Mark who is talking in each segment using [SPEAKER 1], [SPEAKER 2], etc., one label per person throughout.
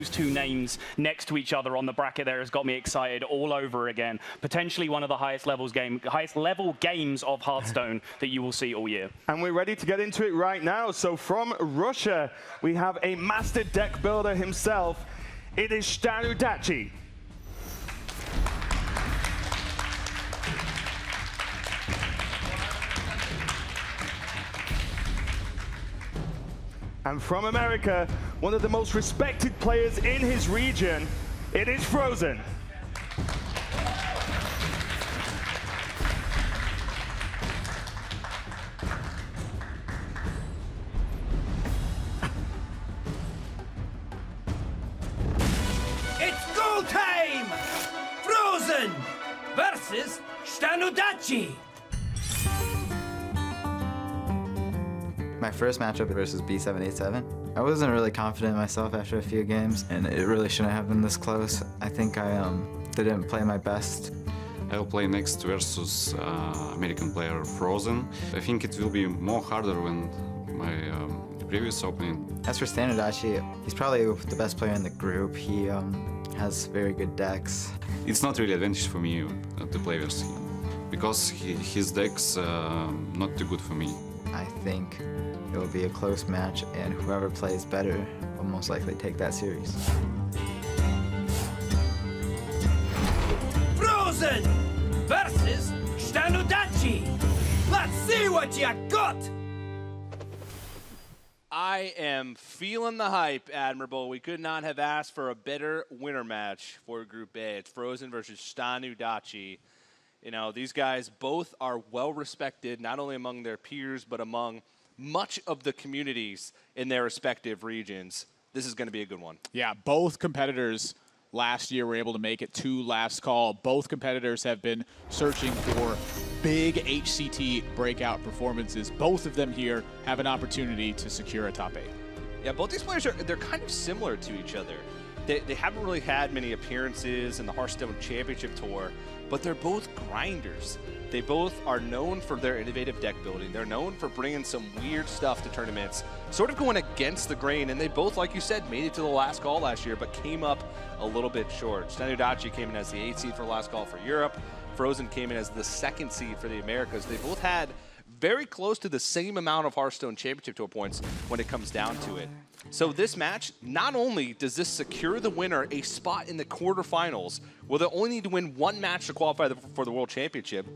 [SPEAKER 1] Those two names next to each other on the bracket there has got me excited all over again. Potentially one of the highest level games of Hearthstone that you will see all year.
[SPEAKER 2] And we're ready to get into it right now. So from Russia, we have a master deck builder himself. It is ShtanUdachi. And from America, one of the most respected players in his region, it is fr0zen.
[SPEAKER 3] It's go time! fr0zen versus ShtanUdachi.
[SPEAKER 4] My first matchup versus B787. I wasn't really confident in myself after a few games, and it really shouldn't have been this close. I think I didn't play my best.
[SPEAKER 5] I'll play next versus American player fr0zen. I think it will be more harder than my previous opening.
[SPEAKER 4] As for ShtanUdachi, he's probably the best player in the group. He has very good decks.
[SPEAKER 5] It's not really advantage for me to play versus him, because his deck's not too good for me.
[SPEAKER 4] I think it will be a close match, and whoever plays better will most likely take that series.
[SPEAKER 3] fr0zen versus ShtanUdachi. Let's see what you got!
[SPEAKER 6] I am feeling the hype, Admirable. We could not have asked for a better winner match for Group A. It's fr0zen versus ShtanUdachi. You know, these guys both are well-respected, not only among their peers, but among much of the communities in their respective regions. This is going to be a good one.
[SPEAKER 7] Yeah, both competitors last year were able to make it to last call. Both competitors have been searching for big HCT breakout performances. Both of them here have an opportunity to secure a top 8.
[SPEAKER 6] Yeah, both these players they're kind of similar to each other. They haven't really had many appearances in the Hearthstone Championship Tour, but they're both grinders. They both are known for their innovative deck building. They're known for bringing some weird stuff to tournaments, sort of going against the grain, and they both, like you said, made it to the last call last year, but came up a little bit short. ShtanUdachi came in as the 8th seed for last call for Europe. fr0zen came in as the 2nd seed for the Americas. They both had very close to the same amount of Hearthstone Championship Tour points when it comes down to it. So this match, not only does this secure the winner a spot in the quarterfinals, where they'll only need to win one match to qualify for the World Championship,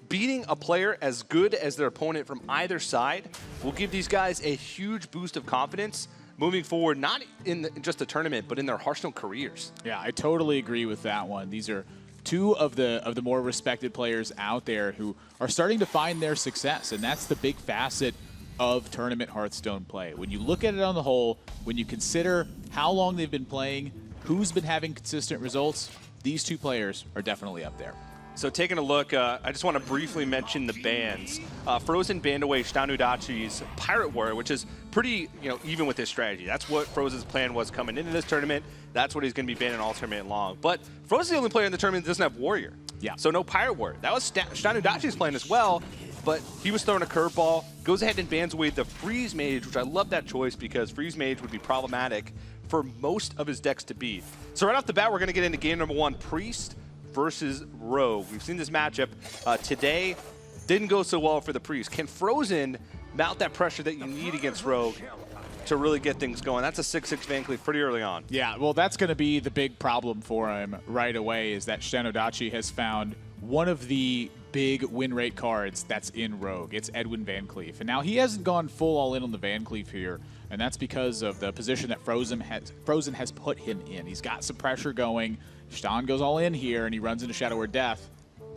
[SPEAKER 6] beating a player as good as their opponent from either side will give these guys a huge boost of confidence moving forward, not in just the tournament, but in their Hearthstone careers.
[SPEAKER 7] Yeah, I totally agree with that one. These are two of the more respected players out there who are starting to find their success, and that's the big facet of tournament Hearthstone play. When you look at it on the whole, when you consider how long they've been playing, who's been having consistent results, these two players are definitely up there.
[SPEAKER 6] So taking a look, I just want to briefly mention the bans. fr0zen banned away ShtanUdachi's Pirate Warrior, which is pretty, even with his strategy. That's what fr0zen's plan was coming into this tournament. That's what he's going to be banning all tournament long. But fr0zen's the only player in the tournament that doesn't have Warrior.
[SPEAKER 7] Yeah.
[SPEAKER 6] So no Pirate Warrior. That was ShtanUdachi's plan as well, but he was throwing a curveball, goes ahead and bans away the Freeze Mage, which I love that choice because Freeze Mage would be problematic for most of his decks to beat. So right off the bat, we're going to get into game number 1, Priest versus Rogue. We've seen this matchup today. Didn't go so well for the Priest. Can fr0zen mount that pressure that you need against Rogue to really get things going? That's a 6-6 Van Cleef pretty early on.
[SPEAKER 7] Yeah, well, that's going to be the big problem for him right away, is that ShtanUdachi has found one of the big win rate cards that's in Rogue. It's Edwin Van Cleef. And now he hasn't gone full all in on the Van Cleef here, and that's because of the position that fr0zen has put him in. He's got some pressure going. Shtan goes all in here, and he runs into Shadow or Death.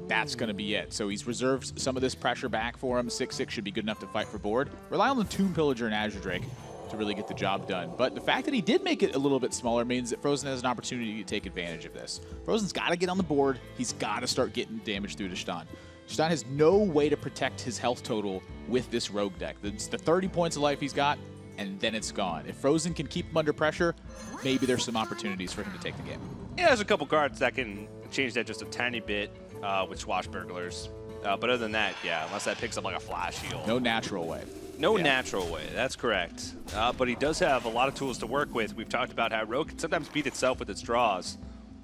[SPEAKER 7] That's going to be it. So he's reserved some of this pressure back for him. 6-6 should be good enough to fight for board. Rely on the Tomb Pillager and Azure Drake to really get the job done. But the fact that he did make it a little bit smaller means that fr0zen has an opportunity to take advantage of this. fr0zen's got to get on the board. He's got to start getting damage through to Shtan. Shtan has no way to protect his health total with this Rogue deck. It's the 30 points of life he's got, and then it's gone. If fr0zen can keep him under pressure, maybe there's some opportunities for him to take the game.
[SPEAKER 6] Yeah, there's a couple cards that can change that just a tiny bit with Swashbucklers. But other than that, yeah, unless that picks up like a Flash Heal.
[SPEAKER 7] No natural way.
[SPEAKER 6] No natural way, that's correct. But he does have a lot of tools to work with. We've talked about how Rogue can sometimes beat itself with its draws.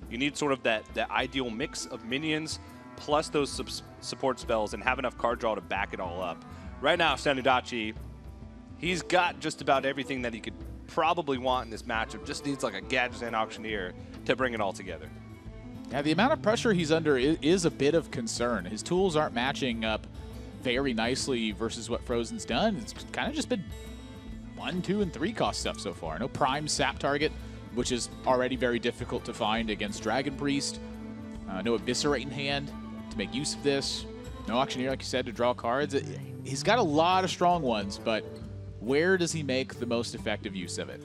[SPEAKER 6] You need sort of that ideal mix of minions plus those support spells and have enough card draw to back it all up. Right now, ShtanUdachi, he's got just about everything that he could probably want in this matchup. Just needs like a Gadget and Auctioneer to bring it all together.
[SPEAKER 7] Yeah, the amount of pressure he's under is a bit of concern. His tools aren't matching up very nicely versus what fr0zen's done. It's kind of just been 1, 2, and 3 cost stuff so far. No prime sap target, which is already very difficult to find against Dragon Priest. No Eviscerate in hand to make use of this. No Auctioneer, like you said, to draw cards. He's got a lot of strong ones, but where does he make the most effective use of it?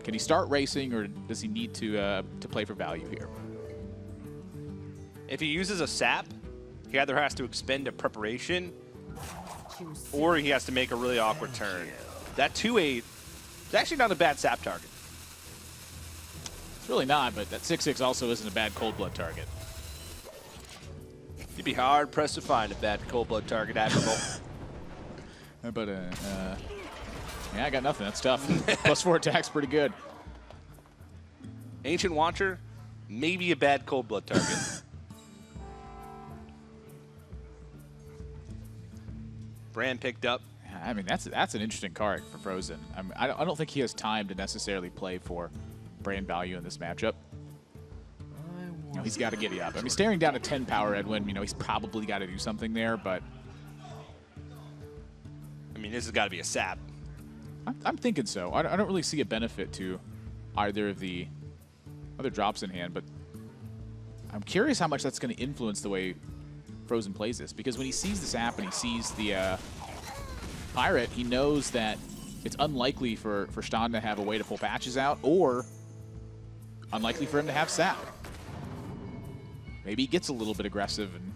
[SPEAKER 7] Can he start racing, or does he need to play for value here?
[SPEAKER 6] If he uses a sap, he either has to expend a preparation or he has to make a really awkward turn. That 2/8 is actually not a bad sap target.
[SPEAKER 7] It's really not, but that 6/6 also isn't a bad cold blood target.
[SPEAKER 6] You'd be hard pressed to find a bad cold blood target, Admiral.
[SPEAKER 7] How about yeah, I got nothing. That's tough. +4 attack's pretty good.
[SPEAKER 6] Ancient Watcher, maybe a bad cold blood target. Brand picked up.
[SPEAKER 7] I mean, that's an interesting card for fr0zen. I don't think he has time to necessarily play for brand value in this matchup. You know, he's got to giddy up. I mean, staring down a 10 power Edwin, you know, he's probably got to do something there, but
[SPEAKER 6] I mean, this has got to be a sap.
[SPEAKER 7] I'm thinking so. I don't really see a benefit to either of the other drops in hand, but I'm curious how much that's going to influence the way fr0zen plays this, because when he sees the sap and he sees the pirate, he knows that it's unlikely for Shtan to have a way to pull patches out, or unlikely for him to have sap. Maybe he gets a little bit aggressive and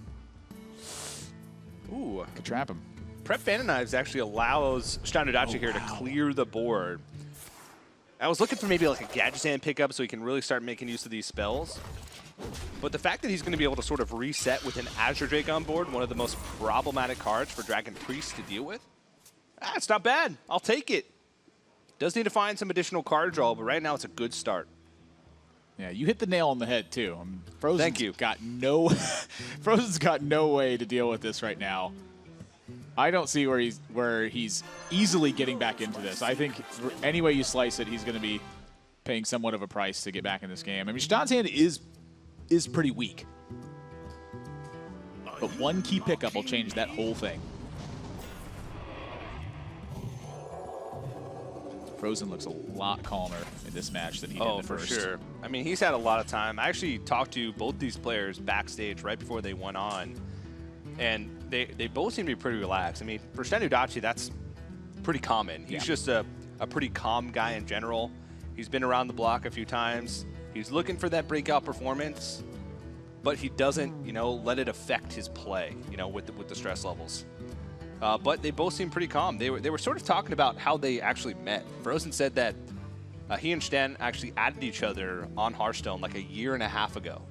[SPEAKER 6] Ooh,
[SPEAKER 7] could trap him.
[SPEAKER 6] Prep Phantom Knives actually allows ShtanUdachi here to clear the board. I was looking for maybe like a Gadget Hand pickup so he can really start making use of these spells. But the fact that he's going to be able to sort of reset with an Azure Drake on board, one of the most problematic cards for Dragon Priest to deal with, it's not bad. I'll take it. Does need to find some additional card draw, but right now it's a good start.
[SPEAKER 7] Yeah, you hit the nail on the head too. fr0zen's
[SPEAKER 6] Thank you.
[SPEAKER 7] Got no, fr0zen's got no way to deal with this right now. I don't see where he's easily getting back into this. I think any way you slice it, he's going to be paying somewhat of a price to get back in this game. I mean, Shtan's hand is pretty weak, but one key pickup will change that whole thing. fr0zen looks a lot calmer in this match than he did in the first.
[SPEAKER 6] Oh, for sure. I mean, he's had a lot of time. I actually talked to both these players backstage right before they went on, and they both seem to be pretty relaxed. I mean, for ShtanUdachi, that's pretty common. He's just a pretty calm guy in general. He's been around the block a few times. He's looking for that breakout performance, but he doesn't, you know, let it affect his play, you know, with the stress levels. But they both seem pretty calm. They were sort of talking about how they actually met. fr0zen said that he and Shtan actually added each other on Hearthstone like 1.5 years ago,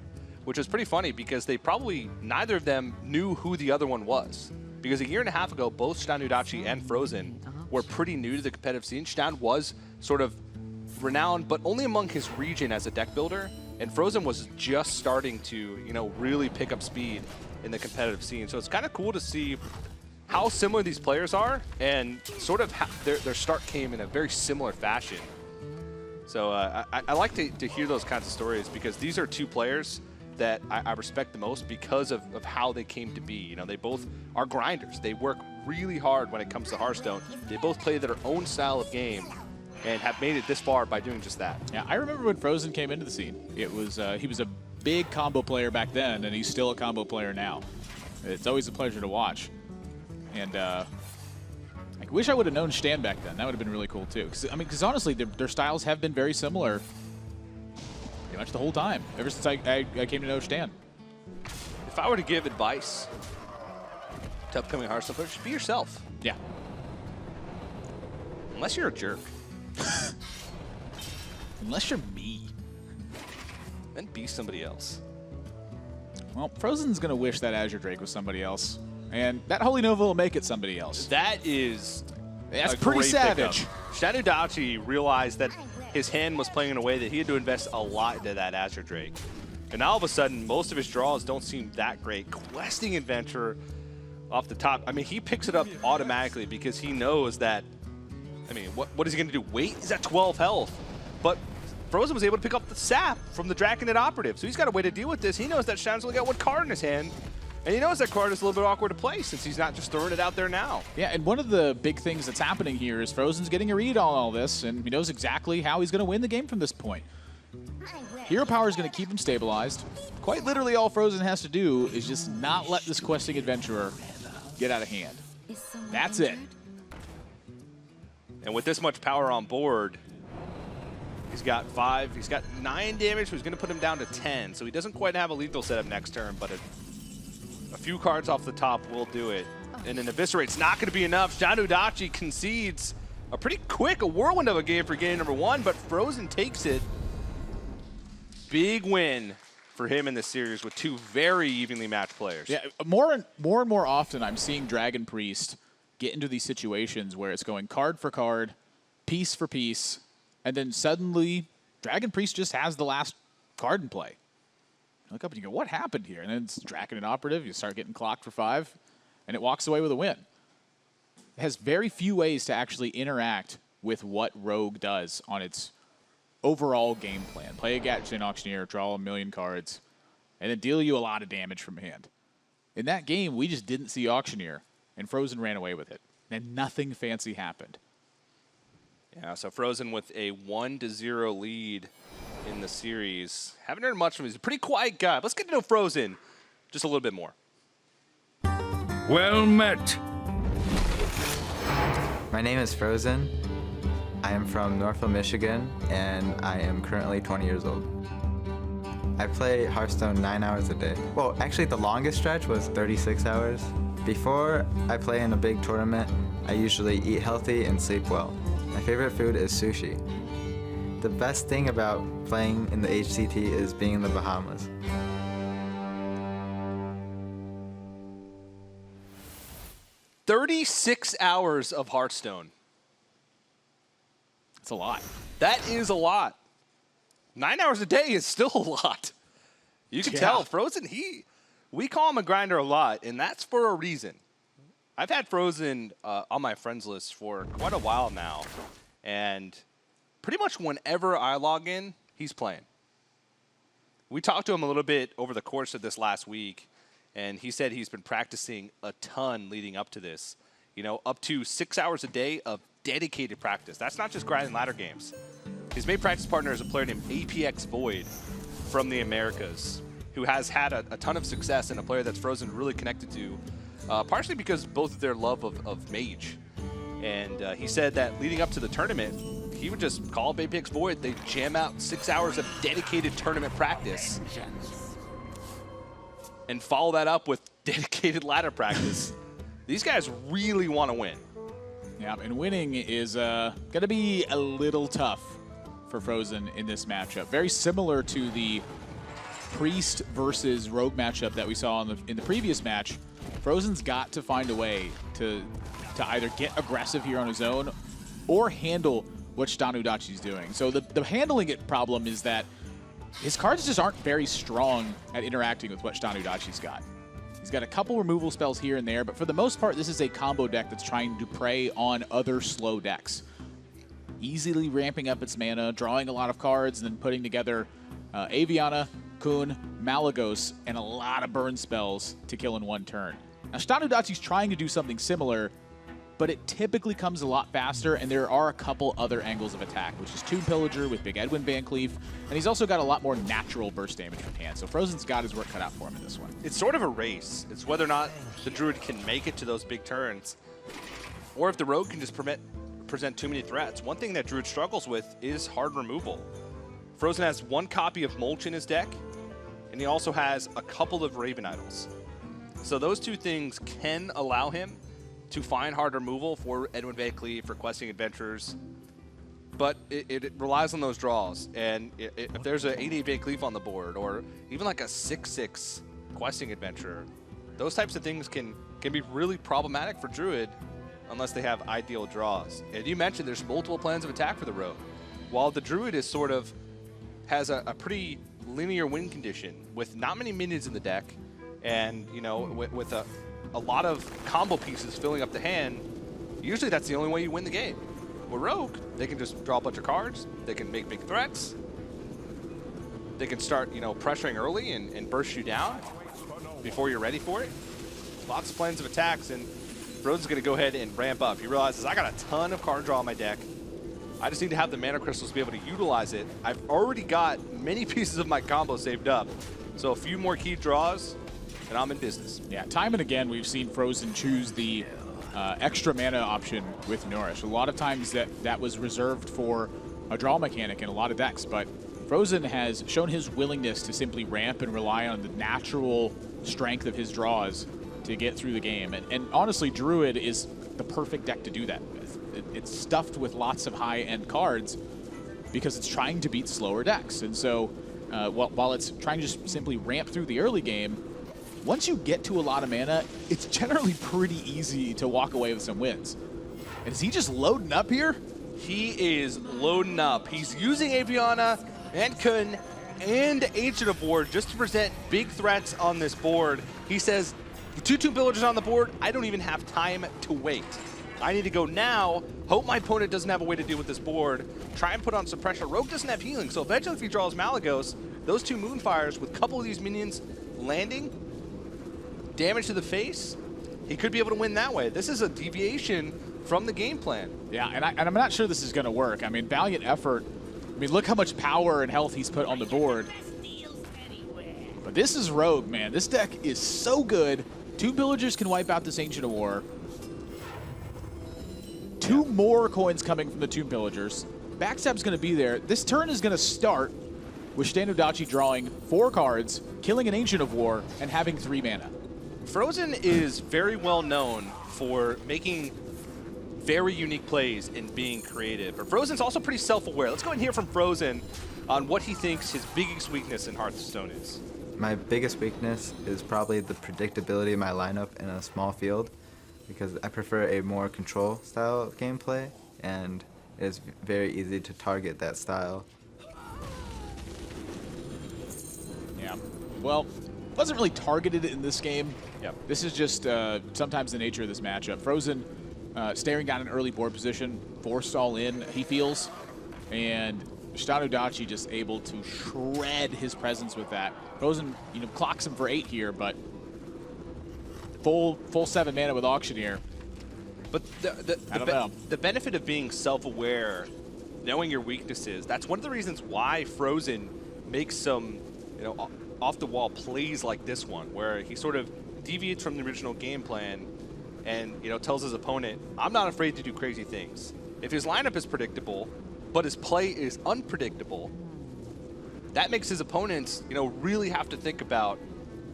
[SPEAKER 6] which was pretty funny because they probably, neither of them knew who the other one was. Because 1.5 years ago, both ShtanUdachi and fr0zen were pretty new to the competitive scene. Shtan was sort of renowned, but only among his region as a deck builder, and fr0zen was just starting to, you know, really pick up speed in the competitive scene. So it's kind of cool to see how similar these players are, and sort of how their start came in a very similar fashion. So I like to hear those kinds of stories, because these are two players that I respect the most because of how they came to be. You know, they both are grinders. They work really hard when it comes to Hearthstone. They both play their own style of game and have made it this far by doing just that.
[SPEAKER 7] Yeah, I remember when fr0zen came into the scene. It was he was a big combo player back then, and he's still a combo player now. It's always a pleasure to watch. And I wish I would have known Shtan back then. That would have been really cool too. Because honestly, their styles have been very similar pretty much the whole time, ever since I came to know Shtan.
[SPEAKER 6] If I were to give advice to upcoming Hearthstone players, be yourself.
[SPEAKER 7] Yeah.
[SPEAKER 6] Unless you're a jerk.
[SPEAKER 7] Unless you're me.
[SPEAKER 6] Then be somebody else.
[SPEAKER 7] Well, fr0zen's going to wish that Azure Drake was somebody else. And that Holy Nova will make it somebody else.
[SPEAKER 6] That is
[SPEAKER 7] That's
[SPEAKER 6] a
[SPEAKER 7] pretty
[SPEAKER 6] great
[SPEAKER 7] savage.
[SPEAKER 6] pickup. ShtanUdachi realized that his hand was playing in a way that he had to invest a lot into that Azure Drake. And now all of a sudden, most of his draws don't seem that great. Questing Adventurer off the top. I mean, he picks it up automatically because he knows that, I mean, what is he going to do? Wait? He's at 12 health. But fr0zen was able to pick up the sap from the Draconid Operative. So he's got a way to deal with this. He knows that Shtan's only got one card in his hand. And he knows that card is a little bit awkward to play since he's not just throwing it out there now.
[SPEAKER 7] Yeah, and one of the big things that's happening here is fr0zen's getting a read on all this, and he knows exactly how he's going to win the game from this point. Hero Power is going to keep him stabilized. Quite literally all fr0zen has to do is just not let this Questing Adventurer get out of hand. That's it.
[SPEAKER 6] And with this much power on board, he's got 5, he's got 9 damage, so he's going to put him down to 10. So he doesn't quite have a lethal setup next turn, but a few cards off the top will do it. And an Eviscerate's not going to be enough. ShtanUdachi concedes a pretty quick, a whirlwind of a game for game number 1, but fr0zen takes it. Big win for him in this series with 2 very evenly matched players.
[SPEAKER 7] Yeah, more and more often I'm seeing Dragon Priest get into these situations where it's going card for card, piece for piece, and then suddenly Dragon Priest just has the last card in play. You look up and you go, what happened here? And then it's Draconid Operative, you start getting clocked for 5, and it walks away with a win. It has very few ways to actually interact with what Rogue does on its overall game plan. Play a Gatchain Auctioneer, draw a million cards, and then deal you a lot of damage from hand. In that game, we just didn't see Auctioneer, and fr0zen ran away with it. And nothing fancy happened.
[SPEAKER 6] Yeah, so fr0zen with a 1-0 lead in the series. Haven't heard much from him. He's a pretty quiet guy. Let's get to know fr0zen just a little bit more.
[SPEAKER 8] Well met.
[SPEAKER 4] My name is fr0zen. I am from Northville, Michigan, and I am currently 20 years old. I play Hearthstone 9 hours a day. Well, actually the longest stretch was 36 hours. Before I play in a big tournament, I usually eat healthy and sleep well. My favorite food is sushi. The best thing about playing in the HCT is being in the Bahamas.
[SPEAKER 6] "36 hours of Hearthstone."
[SPEAKER 7] It's a lot.
[SPEAKER 6] That is a lot. 9 hours a day is still a lot. You can tell fr0zen, we call him a grinder a lot, and that's for a reason. I've had fr0zen on my friends list for quite a while now, and pretty much whenever I log in, he's playing. We talked to him a little bit over the course of this last week, and he said he's been practicing a ton leading up to this. You know, up to 6 hours a day of dedicated practice. That's not just grinding ladder games. His main practice partner is a player named APX Void from the Americas, who has had a ton of success and a player that's fr0zen really connected to, partially because both of their love of Mage. And he said that leading up to the tournament, he would just call up APX Void, they jam out 6 hours of dedicated tournament practice, and follow that up with dedicated ladder practice. These guys really want to win.
[SPEAKER 7] Yeah, and winning is going to be a little tough for fr0zen in this matchup. Very similar to the Priest versus Rogue matchup that we saw in the previous match. fr0zen's got to find a way to either get aggressive here on his own or handle what ShtanUdachi's doing. So the handling it problem is that his cards just aren't very strong at interacting with what ShtanUdachi's got. He's got a couple removal spells here and there, but for the most part, this is a combo deck that's trying to prey on other slow decks. Easily ramping up its mana, drawing a lot of cards, and then putting together Aviana, Kun, Malagos, and a lot of burn spells to kill in one turn. Now, ShtanUdachi's trying to do something similar, but it typically comes a lot faster, and there are a couple other angles of attack, which is Tomb Pillager with Big Edwin Van Cleef, and he's also got a lot more natural burst damage from hand, so fr0zen's got his work cut out for him in this one.
[SPEAKER 6] It's sort of a race. It's whether or not the Druid can make it to those big turns, or if the Rogue can just present too many threats. One thing that Druid struggles with is hard removal. fr0zen has one copy of Mulch in his deck, and he also has a couple of Raven Idols. So those two things can allow him to find hard removal for Edwin Van Cleef, for Questing Adventurers, but it relies on those draws. And if there's an 8-8 Van Cleef on the board, or even like a 6-6 Questing Adventurer, those types of things can be really problematic for Druid unless they have ideal draws. And you mentioned there's multiple plans of attack for the Rogue. While the Druid is sort of has a pretty linear win condition with not many minions in the deck, and you know, with a lot of combo pieces filling up the hand, usually that's the only way you win the game. With Rogue, they can just draw a bunch of cards, they can make big threats, they can start, you know, pressuring early and burst you down before you're ready for it. Lots of plans of attacks, and fr0zen's going to go ahead and ramp up. He realizes, I got a ton of card draw on my deck. I just need to have the mana crystals to be able to utilize it. I've already got many pieces of my combo saved up. So a few more key draws, and I'm in business.
[SPEAKER 7] Yeah, time and again, we've seen fr0zen choose the extra mana option with Nourish. A lot of times that was reserved for a draw mechanic in a lot of decks, but fr0zen has shown his willingness to simply ramp and rely on the natural strength of his draws to get through the game. And honestly, Druid is the perfect deck to do that with. It's stuffed with lots of high-end cards because it's trying to beat slower decks. And so while it's trying to just simply ramp through the early game, once you get to a lot of mana, it's generally pretty easy to walk away with some wins. And is he just loading up here?
[SPEAKER 6] He is loading up. He's using Aviana and Kun and Ancient of War just to present big threats on this board. He says, with 2 Tomb Pillagers on the board, I don't even have time to wait. I need to go now, hope my opponent doesn't have a way to deal with this board, try and put on some pressure. Rogue doesn't have healing, so eventually if he draws Malygos, those 2 Moonfires with a couple of these minions landing, damage to the face, he could be able to win that way. This is a deviation from the game plan.
[SPEAKER 7] Yeah, and I'm not sure this is going to work. I mean, valiant effort. I mean, look how much power and health he's put on the board. But this is Rogue, man. This deck is so good. 2 Pillagers can wipe out this Ancient of War. 2 more coins coming from the Tomb Pillagers. Backstab's going to be there. This turn is going to start with ShtanUdachi drawing 4 cards, killing an Ancient of War, and having 3 mana.
[SPEAKER 6] fr0zen is very well known for making very unique plays and being creative. But fr0zen's also pretty self-aware. Let's go and hear from fr0zen on what he thinks his biggest weakness in Hearthstone is.
[SPEAKER 4] My biggest weakness is probably the predictability of my lineup in a small field, because I prefer a more control style gameplay, and it's very easy to target that style.
[SPEAKER 7] Yeah. Well, wasn't really targeted in this game.
[SPEAKER 6] Yep.
[SPEAKER 7] This is just sometimes the nature of this matchup. fr0zen staring down an early board position, forced all in, he feels, and ShtanUdachi just able to shred his presence with that. fr0zen, you know, clocks him for 8 here, but full 7 mana with Auctioneer.
[SPEAKER 6] But the benefit of being self-aware, knowing your weaknesses, that's one of the reasons why fr0zen makes some, you know, off-the-wall plays like this one, where he sort of deviates from the original game plan and, you know, tells his opponent, I'm not afraid to do crazy things. If his lineup is predictable, but his play is unpredictable, that makes his opponents, you know, really have to think about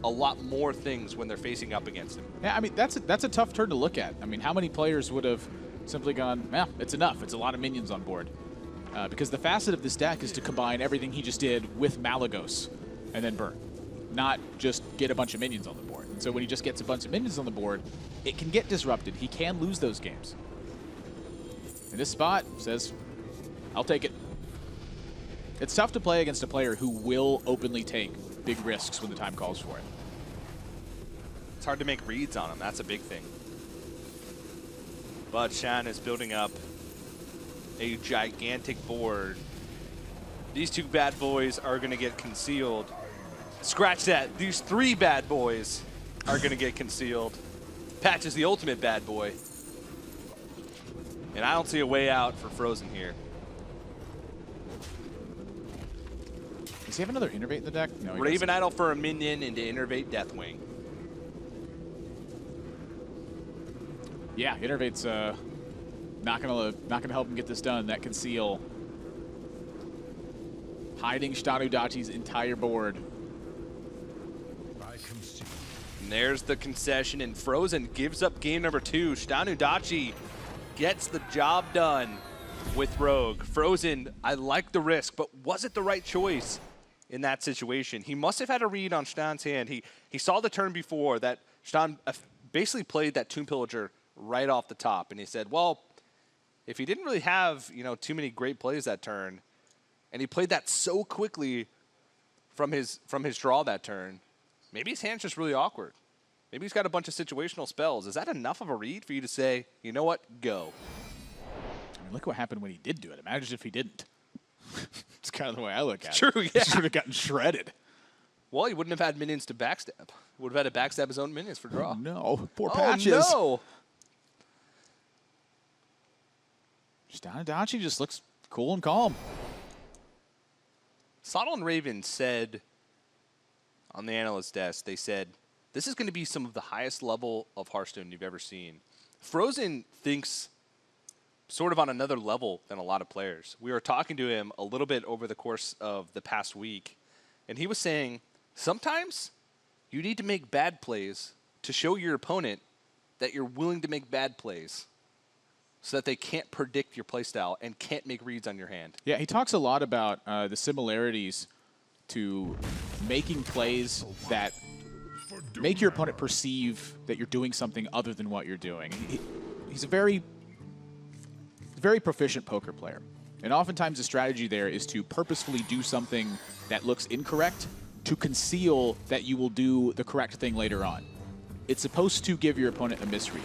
[SPEAKER 6] a lot more things when they're facing up against him.
[SPEAKER 7] Yeah, I mean, that's a tough turn to look at. I mean, how many players would have simply gone, yeah, it's enough. It's a lot of minions on board. Because the facet of this deck is to combine everything he just did with Malygos and then burn, not just get a bunch of minions on the board. And so when he just gets a bunch of minions on the board, it can get disrupted. He can lose those games. And this spot says, I'll take it. It's tough to play against a player who will openly take big risks when the time calls for it.
[SPEAKER 6] It's hard to make reads on him. That's a big thing. But Shan is building up a gigantic board. These 2 bad boys are going to get concealed. Scratch that. These 3 bad boys are going to get concealed. Patch is the ultimate bad boy. And I don't see a way out for fr0zen here.
[SPEAKER 7] Does he have another Innervate in the deck? No, he
[SPEAKER 6] Raven Idol for a minion into Innervate Deathwing.
[SPEAKER 7] Yeah, Innervate's not gonna help him get this done. That conceal, hiding ShtanUdachi's entire board.
[SPEAKER 6] And there's the concession, and fr0zen gives up game number 2. ShtanUdachi gets the job done with Rogue. fr0zen, I like the risk, but was it the right choice in that situation? He must have had a read on Shtan's hand. He saw the turn before that Shtan basically played that Tomb Pillager right off the top. And he said, well, if he didn't really have, too many great plays that turn, and he played that so quickly from his draw that turn, maybe his hand's just really awkward. Maybe he's got a bunch of situational spells. Is that enough of a read for you to say, you know what, go?
[SPEAKER 7] I mean, look what happened when he did do it. Imagine if he didn't. It's kind of the way I look at it.
[SPEAKER 6] True, yeah.
[SPEAKER 7] He should have gotten shredded.
[SPEAKER 6] Well, he wouldn't have had minions to backstab. Would have had to backstab his own minions for draw.
[SPEAKER 7] Oh, no. Poor Patches.
[SPEAKER 6] Oh, no.
[SPEAKER 7] ShtanUdachi just looks cool and calm.
[SPEAKER 6] Sottle and Raven said on the analyst desk, they said, this is going to be some of the highest level of Hearthstone you've ever seen. fr0zen thinks sort of on another level than a lot of players. We were talking to him a little bit over the course of the past week, and he was saying, sometimes you need to make bad plays to show your opponent that you're willing to make bad plays so that they can't predict your playstyle and can't make reads on your hand.
[SPEAKER 7] Yeah, he talks a lot about the similarities to making plays that make your opponent perceive that you're doing something other than what you're doing. He's a very proficient poker player. And oftentimes the strategy there is to purposefully do something that looks incorrect to conceal that you will do the correct thing later on. It's supposed to give your opponent a misread.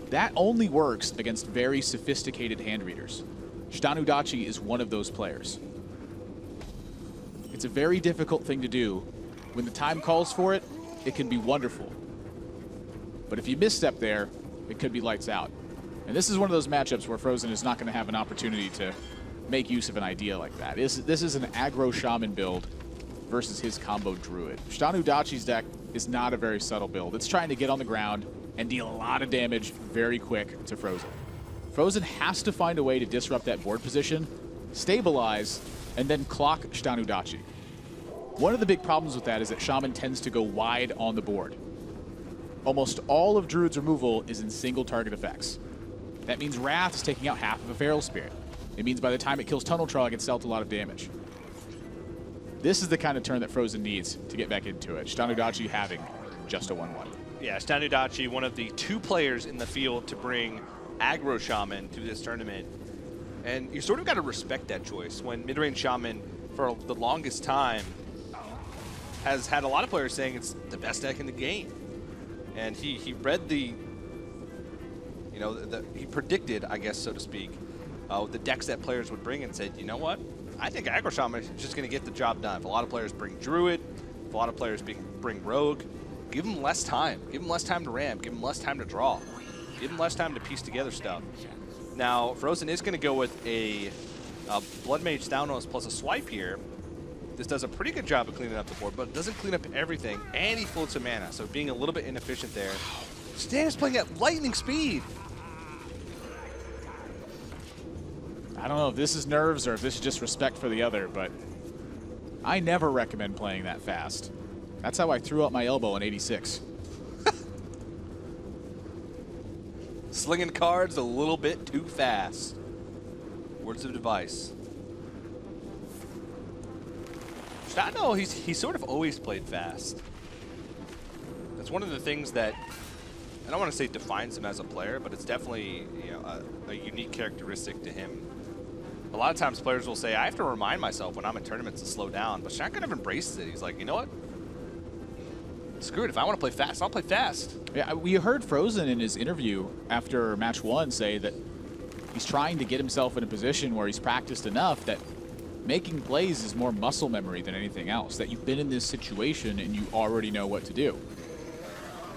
[SPEAKER 7] That only works against very sophisticated hand readers. ShtanUdachi is one of those players. It's a very difficult thing to do. When the time calls for it, it can be wonderful. But if you misstep there, it could be lights out. And this is one of those matchups where fr0zen is not going to have an opportunity to make use of an idea like that. This is an aggro Shaman build versus his combo Druid. ShtanUdachi's deck is not a very subtle build. It's trying to get on the ground and deal a lot of damage very quick to fr0zen. fr0zen has to find a way to disrupt that board position, stabilize, and then clock ShtanUdachi. One of the big problems with that is that Shaman tends to go wide on the board. Almost all of Druid's removal is in single target effects. That means Wrath is taking out half of a Feral Spirit. It means by the time it kills Tunnel Trawl, it gets dealt a lot of damage. This is the kind of turn that fr0zen needs to get back into it. ShtanUdachi having just a 1-1.
[SPEAKER 6] Yeah, ShtanUdachi, one of the 2 players in the field to bring aggro Shaman to this tournament. And you sort of got to respect that choice when mid-range Shaman, for the longest time, has had a lot of players saying it's the best deck in the game. And he read the, he predicted, I guess, so to speak, the decks that players would bring and said, you know what? I think aggro Shaman is just going to get the job done. If a lot of players bring Druid, if a lot of players bring Rogue, give them less time. Give them less time to ramp. Give them less time to draw. Give them less time to piece together stuff. Now, fr0zen is going to go with a Blood Mage Thanos plus a swipe here. This does a pretty good job of cleaning up the board, but it doesn't clean up everything, and he floats some mana, so being a little bit inefficient there. Stan is playing at lightning speed.
[SPEAKER 7] I don't know if this is nerves or if this is just respect for the other, but I never recommend playing that fast. That's how I threw out my elbow in 86.
[SPEAKER 6] Slinging cards a little bit too fast. Words of advice. Shtano, he's sort of always played fast. That's one of the things that, I don't want to say defines him as a player, but it's definitely a unique characteristic to him. A lot of times players will say, I have to remind myself when I'm in tournaments to slow down, but Shaq kind of embraces it. He's like, you know what? Screw it. If I want to play fast, I'll play fast.
[SPEAKER 7] Yeah, we heard fr0zen in his interview after match 1 say that he's trying to get himself in a position where he's practiced enough that making plays is more muscle memory than anything else, that you've been in this situation and you already know what to do.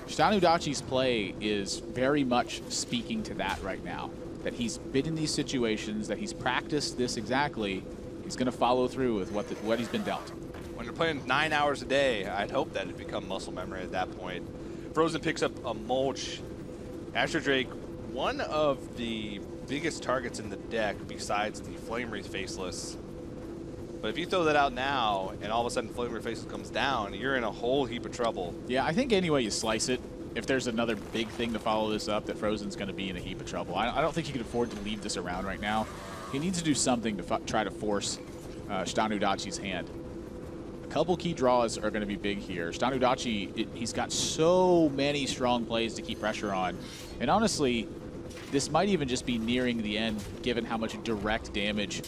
[SPEAKER 7] ShtanUdachi's play is very much speaking to that right now, that he's been in these situations, that he's practiced this exactly. He's going to follow through with what he's been dealt.
[SPEAKER 6] When you're playing 9 hours a day, I'd hope that it become muscle memory at that point. fr0zen picks up a Mulch. Astro Drake, one of the biggest targets in the deck besides the Flame Wreath Faceless. But if you throw that out now, and all of a sudden Flame Wreath Faceless comes down, you're in a whole heap of trouble.
[SPEAKER 7] Yeah, I think any way you slice it, if there's another big thing to follow this up, that fr0zen's going to be in a heap of trouble. I don't think he can afford to leave this around right now. He needs to do something to try to force ShtanUdachi's hand. A couple key draws are going to be big here. ShtanUdachi, he's got so many strong plays to keep pressure on. And honestly, this might even just be nearing the end, given how much direct damage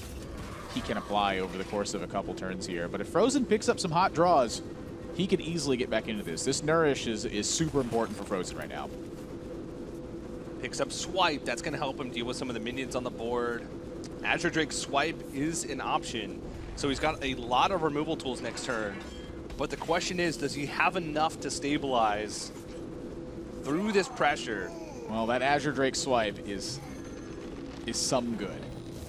[SPEAKER 7] he can apply over the course of a couple turns here. But if fr0zen picks up some hot draws, he could easily get back into this. This Nourish is super important for fr0zen right now.
[SPEAKER 6] Picks up Swipe. That's going to help him deal with some of the minions on the board. Azure Drake Swipe is an option. So he's got a lot of removal tools next turn. But the question is, does he have enough to stabilize through this pressure?
[SPEAKER 7] Well, that Azure Drake Swipe is some good.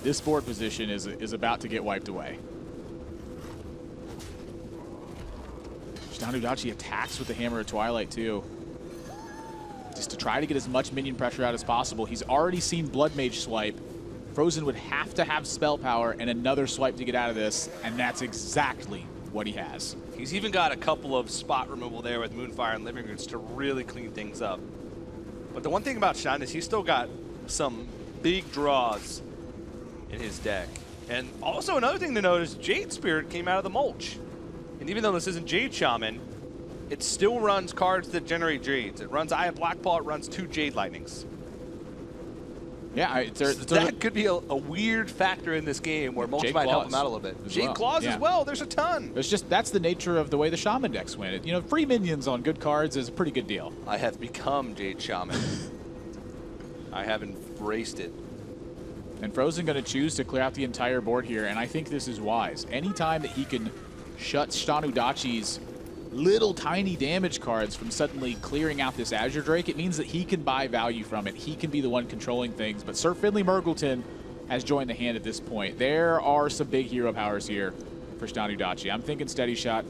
[SPEAKER 7] This board position is about to get wiped away. ShtanUdachi attacks with the Hammer of Twilight too, just to try to get as much minion pressure out as possible. He's already seen Blood Mage swipe. fr0zen would have to have spell power and another swipe to get out of this, and that's exactly what he has.
[SPEAKER 6] He's even got a couple of spot removal there with Moonfire and Living Roots to really clean things up. But the one thing about Shtan is he's still got some big draws in his deck. And also another thing to note is Jade Spirit came out of the mulch. And even though this isn't Jade Shaman, it still runs cards that generate Jades. It runs Eye of Blackpaw, it runs 2 Jade Lightnings.
[SPEAKER 7] Yeah,
[SPEAKER 6] So that could be a weird factor in this game where mulch might help him out a little bit. Jade Claws as well, there's a ton.
[SPEAKER 7] It's just, that's the nature of the way the Shaman decks win. You know, free minions on good cards is a pretty good deal.
[SPEAKER 6] I have become Jade Shaman. I have embraced it.
[SPEAKER 7] And fr0zen going to choose to clear out the entire board here, and I think this is wise. Anytime that he can shut ShtanUdachi's little tiny damage cards from suddenly clearing out this Azure Drake, it means that he can buy value from it. He can be the one controlling things. But Sir Finley Mergleton has joined the hand at this point. There are some big hero powers here for ShtanUdachi. I'm thinking Steady Shot,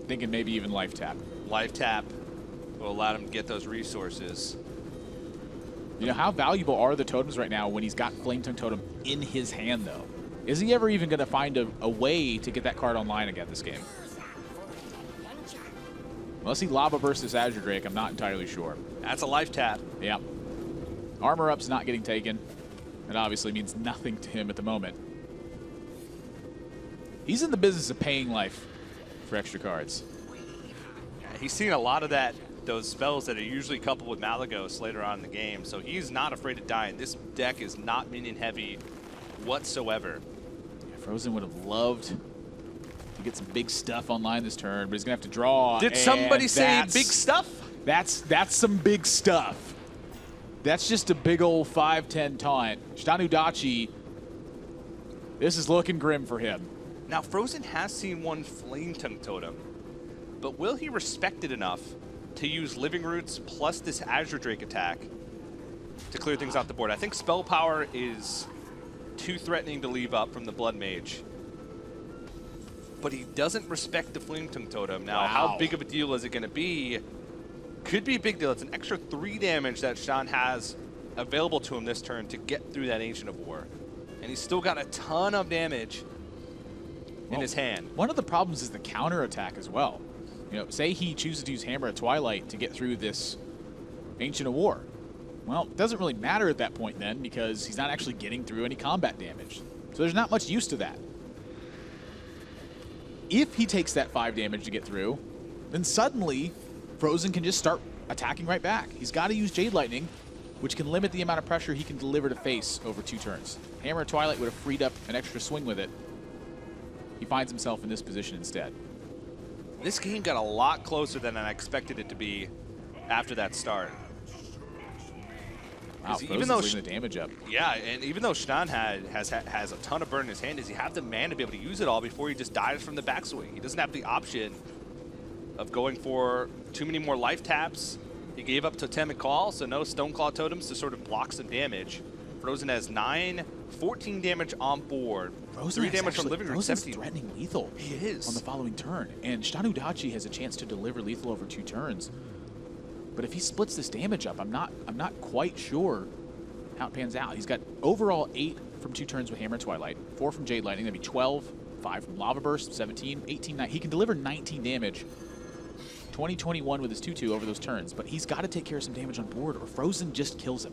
[SPEAKER 7] thinking maybe even Life Tap.
[SPEAKER 6] Life Tap will allow him to get those resources.
[SPEAKER 7] You know, how valuable are the totems right now when he's got Flame Tongue Totem in his hand, though? Is he ever even going to find a way to get that card online again this game? Unless he Lava Bursts this Azure Drake, I'm not entirely sure.
[SPEAKER 6] That's a Life Tap.
[SPEAKER 7] Yeah. Armor Up's not getting taken. It obviously means nothing to him at the moment. He's in the business of paying life for extra cards.
[SPEAKER 6] Yeah, he's seen a lot of that, those spells that are usually coupled with Malagos later on in the game, so he's not afraid to die, and this deck is not minion heavy whatsoever.
[SPEAKER 7] Yeah, fr0zen would have loved to get some big stuff online this turn, but he's going to have to draw.
[SPEAKER 6] Did somebody say big stuff?
[SPEAKER 7] That's some big stuff. That's just a big old 5-10 taunt. ShtanUdachi, this is looking grim for him.
[SPEAKER 6] Now, fr0zen has seen one Flame Tongue Totem, but will he respect it enough to use Living Roots plus this Azure Drake attack to clear things off the board? I think Spell Power is too threatening to leave up from the Blood Mage. But he doesn't respect the Flame Tongue Totem. Now, how big of a deal is it going to be? Could be a big deal. It's an extra 3 damage that Shtan has available to him this turn to get through that Ancient of War. And he's still got a ton of damage in his hand.
[SPEAKER 7] One of the problems is the counter attack as well. You know, say he chooses to use Hammer of Twilight to get through this Ancient of War. Well, it doesn't really matter at that point then, because he's not actually getting through any combat damage. So there's not much use to that. If he takes that 5 damage to get through, then suddenly fr0zen can just start attacking right back. He's got to use Jade Lightning, which can limit the amount of pressure he can deliver to face over 2 turns. Hammer of Twilight would have freed up an extra swing with it. He finds himself in this position instead.
[SPEAKER 6] This game got a lot closer than I expected it to be after that start.
[SPEAKER 7] Wow, even though the damage up.
[SPEAKER 6] Yeah, and even though Shtan has a ton of burn in his hand, does he have the mana to be able to use it all before he just dies from the backswing? He doesn't have the option of going for too many more life taps. He gave up Totemic Call, so no Stoneclaw Totems to sort of block some damage. fr0zen has 9, 14 damage on board. 3 damage from Living Room, 17.
[SPEAKER 7] Threatening lethal.
[SPEAKER 6] He is.
[SPEAKER 7] On the following turn. And ShtanUdachi has a chance to deliver lethal over 2 turns. But if he splits this damage up, I'm not quite sure how it pans out. He's got overall 8 from 2 turns with Hammer and Twilight, 4 from Jade Lightning, that'd be 12, 5 from Lava Burst, 17, 18, 9. He can deliver 19 damage. 20-21 with his 2-2 over those turns, but he's got to take care of some damage on board or fr0zen just kills him.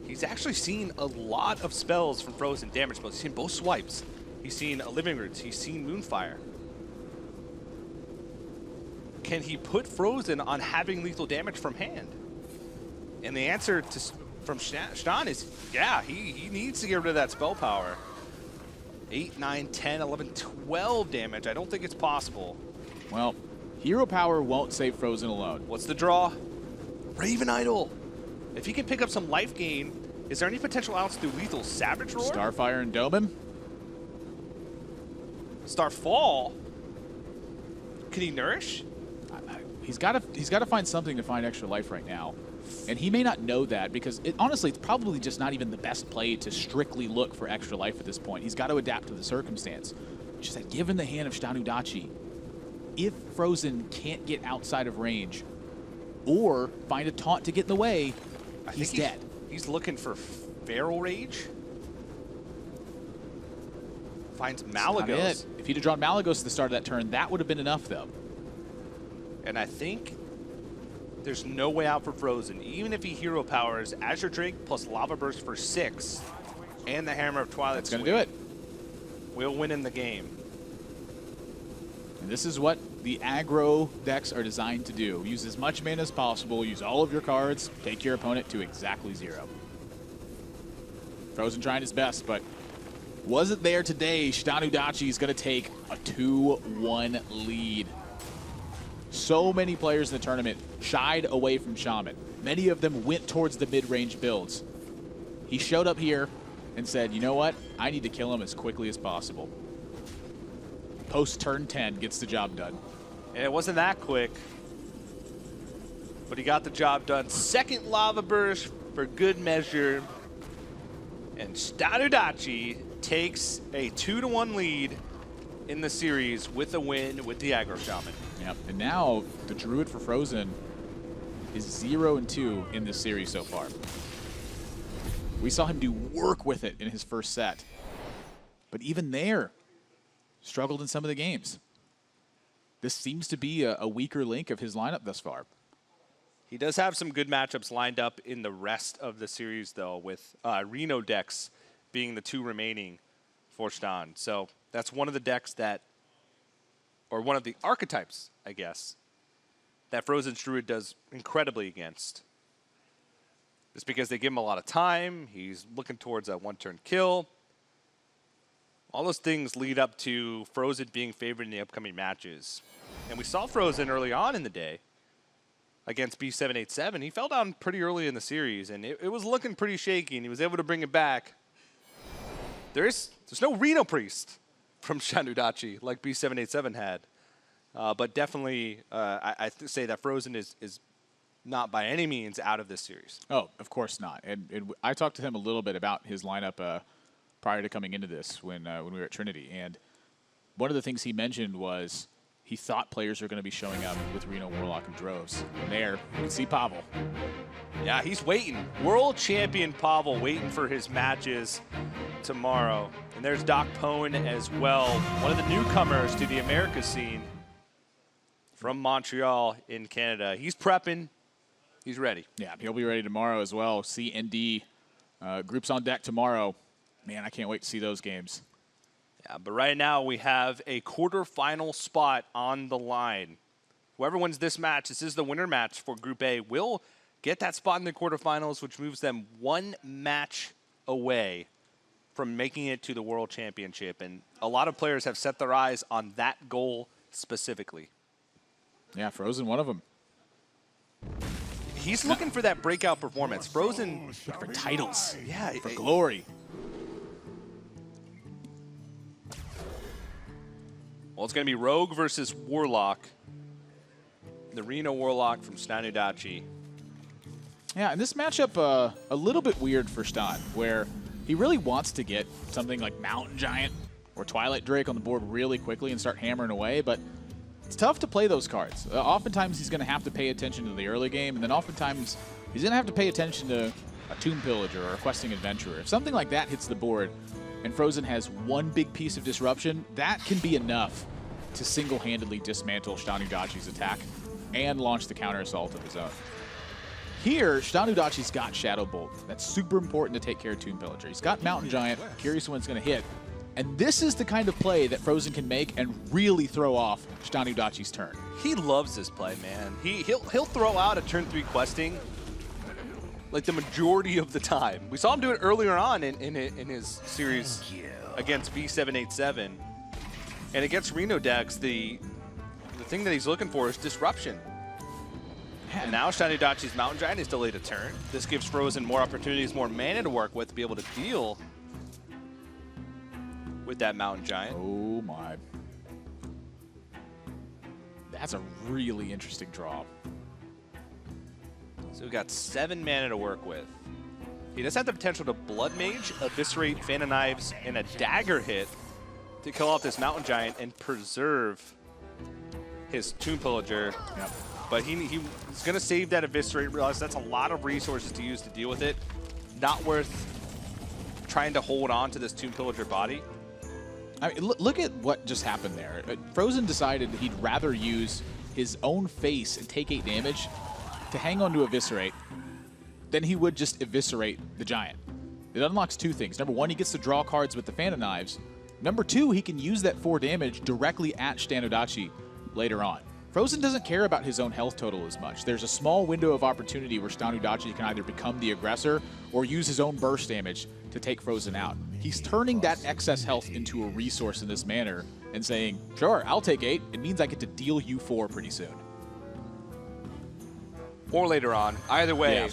[SPEAKER 6] He's actually seen a lot of spells from fr0zen, damage spells. He's seen both swipes. He's seen a Living Roots. He's seen Moonfire. can he put fr0zen on having lethal damage from hand? And the answer from Shtan is, yeah, he needs to get rid of that spell power. 8, 9, 10, 11, 12 damage. I don't think it's possible.
[SPEAKER 7] Well, hero power won't save fr0zen alone.
[SPEAKER 6] What's the draw? Raven Idol. If he can pick up some life gain, is there any potential outs through lethal Savage Roar?
[SPEAKER 7] Starfire and Dome him.
[SPEAKER 6] Starfall. Can he nourish?
[SPEAKER 7] He's got to find something to find extra life right now. And he may not know that because, honestly, it's probably just not even the best play to strictly look for extra life at this point. He's got to adapt to the circumstance. Just that given the hand of ShtanUdachi, if fr0zen can't get outside of range or find a taunt to get in the way, he's dead.
[SPEAKER 6] He's looking for Feral Rage. Finds Malagos.
[SPEAKER 7] If he'd have drawn Malagos at the start of that turn, that would have been enough, though.
[SPEAKER 6] And I think there's no way out for fr0zen. Even if he hero powers Azure Drake plus Lava Burst for 6 and the Hammer of Twilight
[SPEAKER 7] That's going to do it.
[SPEAKER 6] We'll win in the game.
[SPEAKER 7] And this is what the aggro decks are designed to do. Use as much mana as possible, use all of your cards, take your opponent to exactly 0. fr0zen trying his best, but wasn't there today. ShtanUdachi is going to take a 2-1 lead. So many players in the tournament shied away from Shaman. Many of them went towards the mid-range builds. He showed up here and said, you know what? I need to kill him as quickly as possible. Post turn 10 gets the job done.
[SPEAKER 6] And it wasn't that quick, but he got the job done. Second Lava Burst for good measure. And ShtanUdachi takes a 2-1 lead in the series with a win with the aggro Shaman.
[SPEAKER 7] Yep, and now the Druid for fr0zen is 0-2 in this series so far. We saw him do work with it in his first set, but even there, struggled in some of the games. This seems to be a weaker link of his lineup thus far.
[SPEAKER 6] He does have some good matchups lined up in the rest of the series, though, with Reno decks being the 2 remaining for Shtan. So that's one of the decks that, or one of the archetypes, I guess, that fr0zen's Druid does incredibly against. Just because they give him a lot of time, he's looking towards a 1-turn kill. All those things lead up to fr0zen being favored in the upcoming matches. And we saw fr0zen early on in the day against B787. He fell down pretty early in the series, and it was looking pretty shaky, and he was able to bring it back. There's no Reno Priest from ShtanUdachi like B787 had. But definitely, I say that fr0zen is not by any means out of this series.
[SPEAKER 7] Oh, of course not. And I talked to him a little bit about his lineup prior to coming into this when we were at Trinity. And one of the things he mentioned was he thought players are going to be showing up with Reno Warlock in droves. And there, you can see Pavel.
[SPEAKER 6] Yeah, he's waiting. World champion Pavel waiting for his matches tomorrow. And there's Doc Pone as well, one of the newcomers to the Americas scene from Montreal in Canada. He's prepping. He's ready.
[SPEAKER 7] Yeah, he'll be ready tomorrow as well. C and D groups on deck tomorrow. Man, I can't wait to see those games.
[SPEAKER 6] Yeah, but right now we have a quarterfinal spot on the line. Whoever wins this match, this is the winner match for Group A, will get that spot in the quarterfinals, which moves them 1 match away from making it to the World Championship. And a lot of players have set their eyes on that goal specifically.
[SPEAKER 7] Yeah, fr0zen, one of them.
[SPEAKER 6] He's looking for that breakout performance. fr0zen
[SPEAKER 7] For titles.
[SPEAKER 6] Yeah,
[SPEAKER 7] For glory.
[SPEAKER 6] Well, it's going to be Rogue versus Warlock. The Reno Warlock from ShtanUdachi.
[SPEAKER 7] Yeah, and this matchup a little bit weird for Shtan, where he really wants to get something like Mountain Giant or Twilight Drake on the board really quickly and start hammering away, but it's tough to play those cards. Oftentimes he's going to have to pay attention to the early game, and then oftentimes he's going to have to pay attention to a Tomb Pillager or a Questing Adventurer. If something like that hits the board and fr0zen has one big piece of disruption, that can be enough to single-handedly dismantle ShtanUdachi's attack and launch the counter assault of his own. Here, ShtanUdachi's got Shadow Bolt. That's super important to take care of Tomb Pillager. He's got Mountain Giant. Curious when it's going to hit. And this is the kind of play that fr0zen can make and really throw off ShtanUdachi's turn.
[SPEAKER 6] He loves this play, man. He'll throw out a turn 3 questing like the majority of the time. We saw him do it earlier on in his series against V787. And against Reno decks, the thing that he's looking for is disruption. And now ShtanUdachi's Mountain Giant is delayed a turn. This gives fr0zen more opportunities, more mana to work with to be able to deal with that Mountain Giant.
[SPEAKER 7] Oh my. That's a really interesting draw.
[SPEAKER 6] So we've got 7 mana to work with. He does have the potential to Blood Mage, Eviscerate, Fan of Knives, and a Dagger hit to kill off this Mountain Giant and preserve his Tomb Pillager.
[SPEAKER 7] Yep.
[SPEAKER 6] But he's going to save that Eviscerate, realize that's a lot of resources to use to deal with it. Not worth trying to hold on to this Tomb Pillager body.
[SPEAKER 7] I mean, look at what just happened there. fr0zen decided he'd rather use his own face and take 8 damage to hang on to Eviscerate than he would just Eviscerate the Giant. It unlocks 2 things. Number 1, he gets to draw cards with the Fan of Knives. Number 2, he can use that 4 damage directly at ShtanUdachi later on. fr0zen doesn't care about his own health total as much. There's a small window of opportunity where ShtanUdachi can either become the aggressor or use his own burst damage to take fr0zen out. He's turning that excess health into a resource in this manner and saying, sure, I'll take 8. It means I get to deal you 4 pretty soon.
[SPEAKER 6] Or later on. Either way,
[SPEAKER 7] Yeah.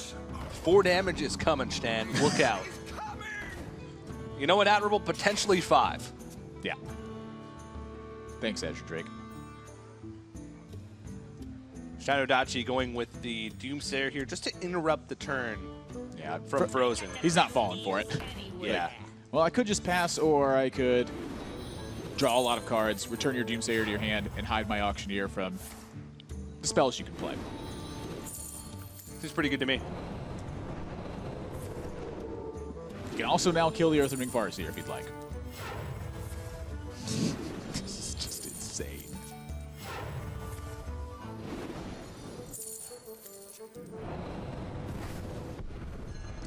[SPEAKER 6] 4 damage is coming, Shtan. Look out. You know what, Admirable? Potentially 5.
[SPEAKER 7] Yeah. Thanks, Azure Drake.
[SPEAKER 6] ShtanUdachi going with the Doomsayer here just to interrupt the turn
[SPEAKER 7] Yeah,
[SPEAKER 6] from fr0zen.
[SPEAKER 7] He's not falling for it.
[SPEAKER 6] Yeah.
[SPEAKER 7] Well, I could just pass, or I could draw a lot of cards, return your Doomsayer to your hand, and hide my Auctioneer from the spells you can play.
[SPEAKER 6] Seems pretty good to me.
[SPEAKER 7] You can also now kill the Earthring Farseer if you'd like. This is just insane.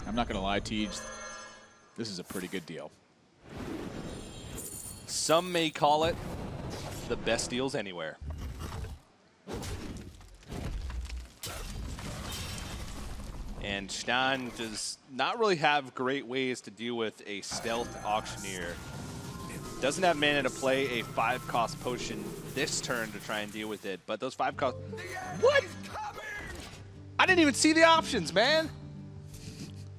[SPEAKER 7] I'm not going to lie, Tej. This is a pretty good deal.
[SPEAKER 6] Some may call it the best deals anywhere. And Shtan does not really have great ways to deal with a stealth Auctioneer. Doesn't have mana to play a 5-cost potion this turn to try and deal with it, but those 5 cost. What? I didn't even see the options, man.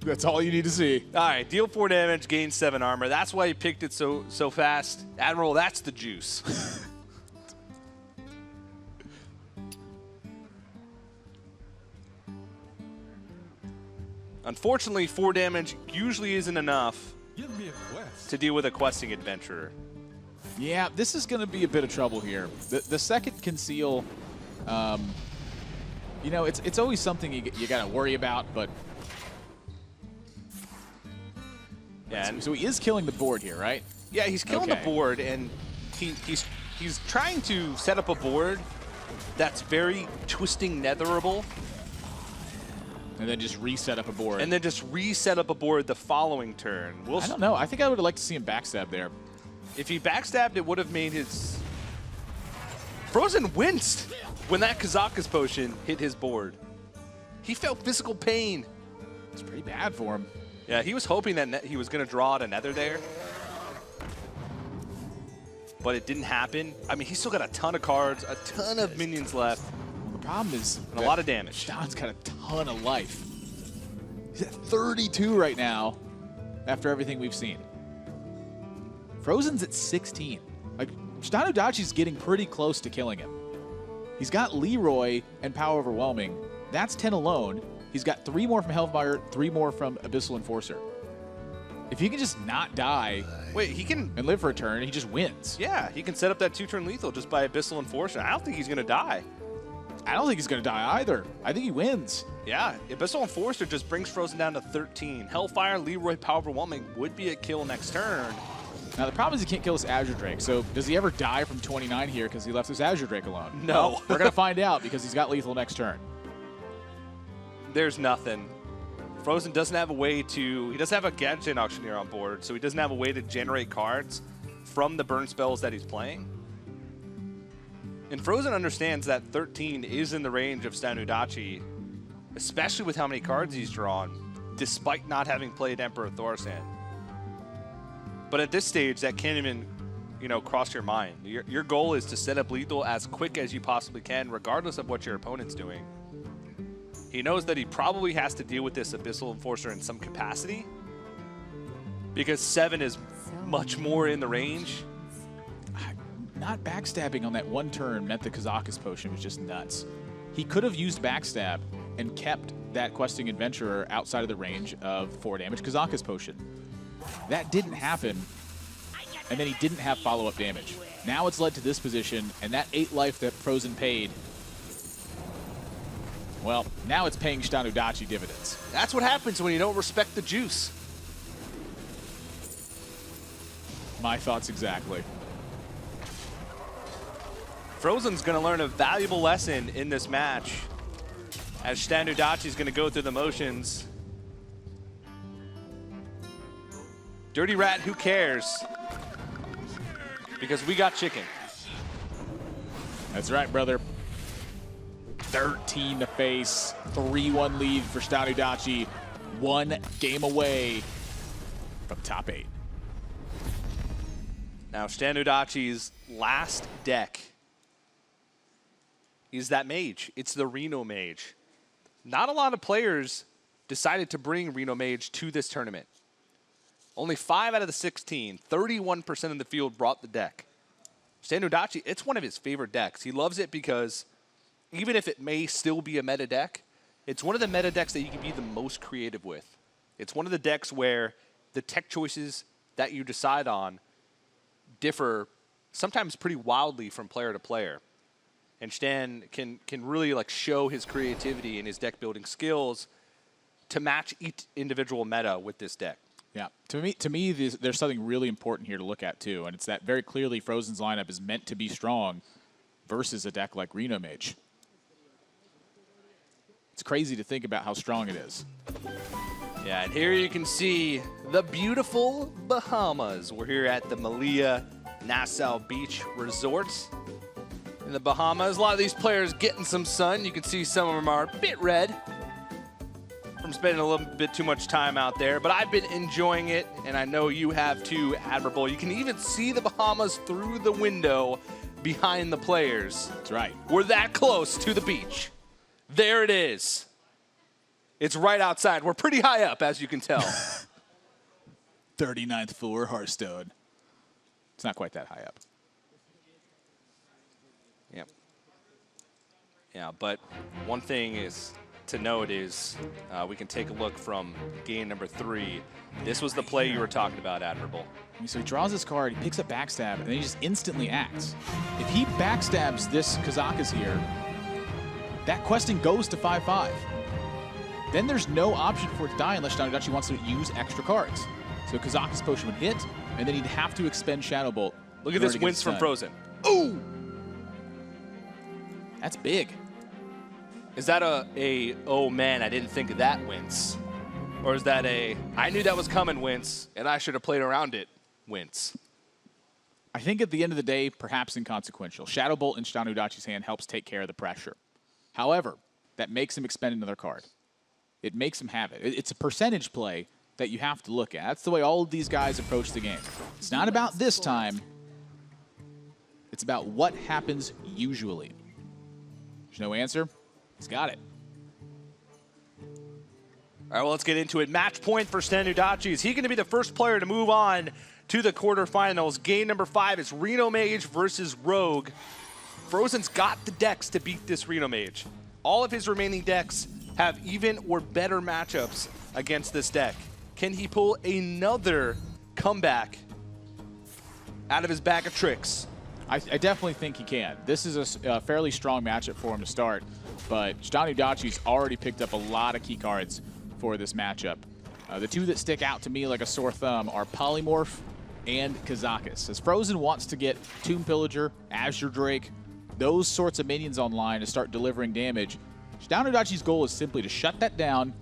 [SPEAKER 7] That's all you need to see.
[SPEAKER 6] All right, deal 4 damage, gain 7 armor. That's why he picked it so fast. Admiral, that's the juice. Unfortunately, 4 damage usually isn't enough to deal with a questing adventurer.
[SPEAKER 7] Yeah, this is going to be a bit of trouble here. The second conceal, you know, it's always something you got to worry about, but
[SPEAKER 6] Yeah,
[SPEAKER 7] so he is killing the board here, right?
[SPEAKER 6] yeah, he's killing the board, and he's trying to set up a board that's very twisting netherable,
[SPEAKER 7] And then just reset up a board.
[SPEAKER 6] and then just reset up a board the following turn.
[SPEAKER 7] I don't know. I think I would have liked to see him backstab there.
[SPEAKER 6] If he backstabbed, it would have made his... fr0zen winced when that Kazakus potion hit his board. He felt physical pain.
[SPEAKER 7] It's pretty bad for him.
[SPEAKER 6] Yeah, he was hoping that he was going to draw out a nether there. But it didn't happen. I mean, he's still got a ton of cards, a ton of minions left,
[SPEAKER 7] Well, the problem is
[SPEAKER 6] and a lot of damage.
[SPEAKER 7] Shtan's got a ton of life. He's at 32 right now after everything we've seen. fr0zen's at 16. Like, ShtanUdachi's getting pretty close to killing him. He's got Leroy and Power Overwhelming. That's 10 alone. He's got 3 more from Hellfire, 3 more from Abyssal Enforcer. If he can just not die
[SPEAKER 6] Wait, he can...
[SPEAKER 7] and live for a turn, he just wins.
[SPEAKER 6] Yeah, he can set up that 2-turn lethal just by Abyssal Enforcer. I don't think he's going to die.
[SPEAKER 7] I don't think he's going to die either. I think he wins.
[SPEAKER 6] Yeah, Abyssal Enforcer just brings fr0zen down to 13. Hellfire, Leroy, Power Overwhelming would be a kill next turn.
[SPEAKER 7] Now, the problem is he can't kill this Azure Drake. So does he ever die from 29 here because he left this Azure Drake alone?
[SPEAKER 6] No.
[SPEAKER 7] Well, we're going to find out because he's got lethal next turn.
[SPEAKER 6] There's nothing. fr0zen doesn't have a way to... He doesn't have a Gadget Auctioneer on board, so he doesn't have a way to generate cards. from the burn spells that he's playing. And fr0zen understands that 13 is in the range of ShtanUdachi, especially with how many cards he's drawn, despite not having played Emperor fr0zen. But at this stage, that can't even, you know, cross your mind. Your goal is to set up lethal as quick as you possibly can, regardless of what your opponent's doing. He knows that he probably has to deal with this Abyssal Enforcer in some capacity, because 7 is much more in the range.
[SPEAKER 7] Not backstabbing on that one turn meant the Kazakus potion was just nuts. He could have used backstab and kept that questing adventurer outside of the range of 4 damage Kazakus potion. That didn't happen, and then he didn't have follow-up damage. Now it's led to this position, and that 8 life that fr0zen paid, well, now it's paying ShtanUdachi dividends.
[SPEAKER 6] That's what happens when you don't respect the juice.
[SPEAKER 7] My thoughts exactly.
[SPEAKER 6] fr0zen's going to learn a valuable lesson in this match, as ShtanUdachi's going to go through the motions. Dirty Rat, who cares? Because we got chicken.
[SPEAKER 7] That's right, brother. 13 to face, 3-1 lead for ShtanUdachi, 1 game away from top 8.
[SPEAKER 6] Now, ShtanUdachi's last deck is that Mage. It's the Reno Mage. Not a lot of players decided to bring Reno Mage to this tournament. Only 5 out of the 16, 31% of the field brought the deck. ShtanUdachi, it's one of his favorite decks. He loves it because even if it may still be a meta deck, it's one of the meta decks that you can be the most creative with. It's one of the decks where the tech choices that you decide on differ sometimes pretty wildly from player to player. And Shtan can really like show his creativity and his deck building skills to match each individual meta with this deck.
[SPEAKER 7] Yeah, to me, there's something really important here to look at too, and it's that very clearly fr0zen's lineup is meant to be strong versus a deck like Reno Mage. It's crazy to think about how strong it is.
[SPEAKER 6] Yeah, and here you can see the beautiful Bahamas. We're here at the Malia Nassau Beach Resort in the Bahamas. A lot of these players getting some sun. You can see some of them are a bit red from spending a little bit too much time out there, but I've been enjoying it, and I know you have too, Admirable. You can even see the Bahamas through the window behind the players.
[SPEAKER 7] That's right.
[SPEAKER 6] We're that close to the beach. There it is. It's right outside. We're pretty high up, as you can tell.
[SPEAKER 7] 39th floor, Hearthstone. It's not quite that high up.
[SPEAKER 6] Yep. Yeah, but one thing is to note is we can take a look from game number 3. This was the play you were talking about, Admirable.
[SPEAKER 7] So he draws this card, he picks up backstab, and then he just instantly acts. If he backstabs this Kazakus here, that questing goes to 5-5. Then there's no option for it to die unless ShtanUdachi wants to use extra cards. So Kazakus potion would hit, and then he'd have to expend Shadow Bolt.
[SPEAKER 6] Look at this wince from fr0zen.
[SPEAKER 7] Ooh! That's big.
[SPEAKER 6] Is that a oh man, I didn't think of that wince? Or is that a I knew that was coming wince, and I should have played around it wince?
[SPEAKER 7] I think at the end of the day, perhaps inconsequential. Shadow Bolt in ShtanUdachi's hand helps take care of the pressure. However, that makes him expend another card. It makes him have it. It's a percentage play that you have to look at. That's the way all of these guys approach the game. It's not about this time. It's about what happens usually. There's no answer. He's got it.
[SPEAKER 6] All right, well, let's get into it. Match point for ShtanUdachi. Is he going to be the first player to move on to the quarterfinals? Game number 5 is Reno Mage versus Rogue. fr0zen's got the decks to beat this Reno Mage. All of his remaining decks have even or better matchups against this deck. Can he pull another comeback out of his bag of tricks?
[SPEAKER 7] I definitely think he can. This is a fairly strong matchup for him to start, but ShtanUdachi's already picked up a lot of key cards for this matchup. The two that stick out to me like a sore thumb are Polymorph and Kazakus. As fr0zen wants to get Tomb Pillager, Azure Drake, those sorts of minions online to start delivering damage, ShtanUdachi's goal is simply to shut that down,